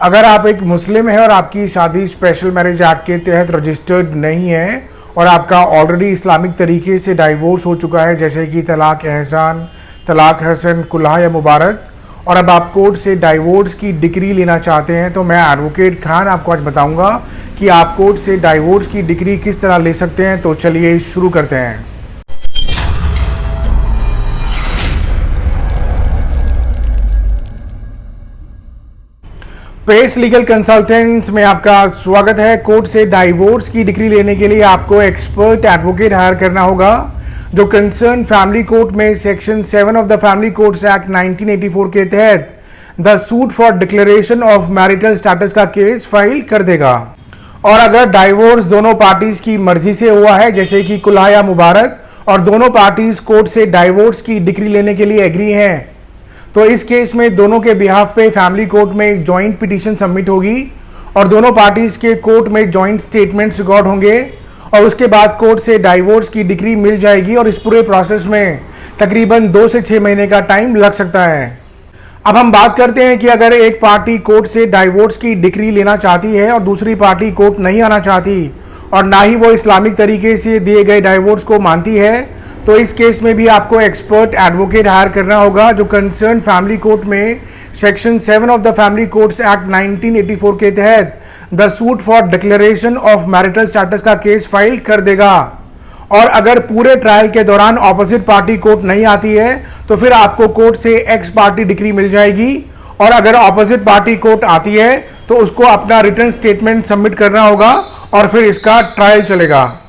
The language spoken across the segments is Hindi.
अगर आप एक मुस्लिम हैं और आपकी शादी स्पेशल मैरिज एक्ट के तहत रजिस्टर्ड नहीं है और आपका ऑलरेडी इस्लामिक तरीके से डाइवोर्स हो चुका है, जैसे कि तलाक एहसान, तलाक हसन, कुल्हा या मुबारक, और अब आप कोर्ट से डाइवोर्स की डिक्री लेना चाहते हैं, तो मैं एडवोकेट खान आपको आज बताऊंगा कि आप कोर्ट से डाइवोर्स की डिक्री किस तरह ले सकते हैं। तो चलिए शुरू करते हैं। पेस लीगल कंसल्टेंट्स में आपका स्वागत है। कोर्ट से डाइवोर्स की डिक्री लेने के लिए आपको एक्सपर्ट एडवोकेट हायर करना होगा, जो कंसर्न फैमिली कोर्ट में section 7 of the family courts act 1984 के तहत the suit for declaration of marital status का केस फाइल कर देगा। और अगर डाइवोर्स दोनों पार्टीज की मर्जी से हुआ है, जैसे कि कुल्हा या मुबारक, और दोनों पार्टीज कोर्ट से डाइवोर्स की डिक्री लेने के लिए एग्री हैं, तो इस केस में दोनों के बिहाफ पे फैमिली कोर्ट में एक जॉइंट पिटीशन सबमिट होगी और दोनों पार्टीज के कोर्ट में जॉइंट स्टेटमेंट्स रिकॉर्ड होंगे और उसके बाद कोर्ट से डाइवोर्स की डिक्री मिल जाएगी। और इस पूरे प्रोसेस में तकरीबन 2 से 6 महीने का टाइम लग सकता है। अब हम बात करते हैं कि अगर एक पार्टी कोर्ट से डाइवोर्स की डिक्री लेना चाहती है और दूसरी पार्टी कोर्ट नहीं आना चाहती और ना ही वो इस्लामिक तरीके से दिए गए डाइवोर्स को मानती है, तो इस केस में भी आपको एक्सपर्ट एडवोकेट हायर करना होगा, जो कंसर्न फैमिली कोर्ट में section 7 of the family courts act 1984 के तहत the suit for declaration of marital status का केस फाइल कर देगा। और अगर पूरे ट्रायल के दौरान ऑपोजिट पार्टी कोर्ट नहीं आती है, तो फिर आपको कोर्ट से एक्स पार्टी डिक्री मिल जाएगी। और अगर ऑपोजिट पार्टी कोर्ट आती है तो उसको अपना रिटर्न स्टेटमेंट सबमिट करना होगा और फिर इसका ट्रायल चलेगा।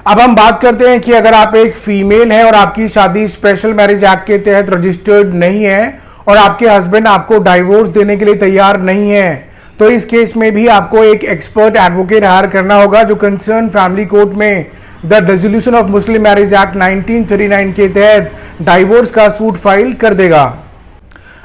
अब हम बात करते हैं कि अगर आप एक फीमेल हैं और आपकी शादी स्पेशल मैरिज एक्ट के तहत रजिस्टर्ड नहीं है और आपके हस्बैंड आपको डाइवोर्स देने के लिए तैयार नहीं है, तो इस केस में भी आपको एक एक्सपर्ट एडवोकेट हायर करना होगा, जो कंसर्न फैमिली कोर्ट में the dissolution of Muslim marriage act 1939 के तहत डाइवोर्स का सूट फाइल कर देगा।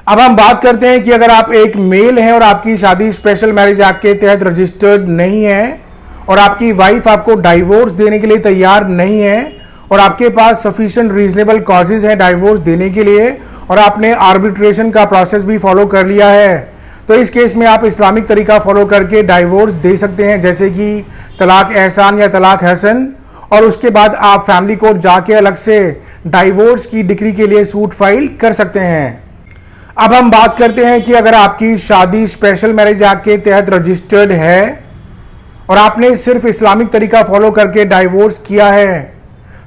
अब हम बात करते हैं कि अगर आप एक मेल हैं और आपकी शादी स्पेशल मैरिज एक्ट के तहत रजिस्टर्ड नहीं है और आपकी वाइफ आपको डाइवोर्स देने के लिए तैयार नहीं है और आपके पास सफिशिएंट रीजनेबल कॉजेज है डाइवोर्स देने के लिए और आपने आर्बिट्रेशन का प्रोसेस भी फॉलो कर लिया है, तो इस केस में आप इस्लामिक तरीका फॉलो करके डाइवोर्स दे सकते हैं, जैसे कि तलाक एहसान या तलाक हसन। और उसके बाद आप फैमिली कोर्ट जाके अलग से डाइवोर्स की डिक्री के लिए सूट फाइल कर सकते हैं। अब हम बात करते हैं कि अगर आपकी शादी स्पेशल मैरिज एक्ट के तहत रजिस्टर्ड है और आपने सिर्फ इस्लामिक तरीका फॉलो करके डाइवोर्स किया है,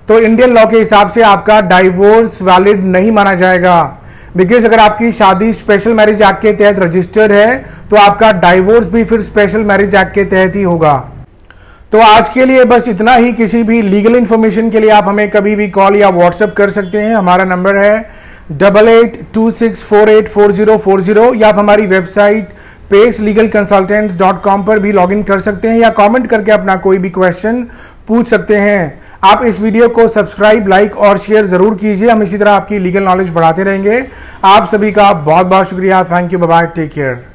तो इंडियन लॉ के हिसाब से आपका डाइवोर्स वैलिड नहीं माना जाएगा। बिकॉज अगर आपकी शादी स्पेशल मैरिज एक्ट के तहत रजिस्टर्ड है तो आपका डाइवोर्स भी फिर स्पेशल मैरिज एक्ट के तहत ही होगा। तो आज के लिए बस इतना ही। किसी भी लीगल इंफॉर्मेशन के लिए आप हमें कभी भी कॉल या व्हाट्सएप कर सकते हैं। हमारा नंबर है 8826484040 या आप हमारी वेबसाइट pacelegalconsultants.com पर भी लॉगिन कर सकते हैं या कमेंट करके अपना कोई भी क्वेश्चन पूछ सकते हैं। आप इस वीडियो को सब्सक्राइब, लाइक और शेयर जरूर कीजिए। हम इसी तरह आपकी लीगल नॉलेज बढ़ाते रहेंगे। आप सभी का बहुत बहुत शुक्रिया। Thank you, bye bye, take care.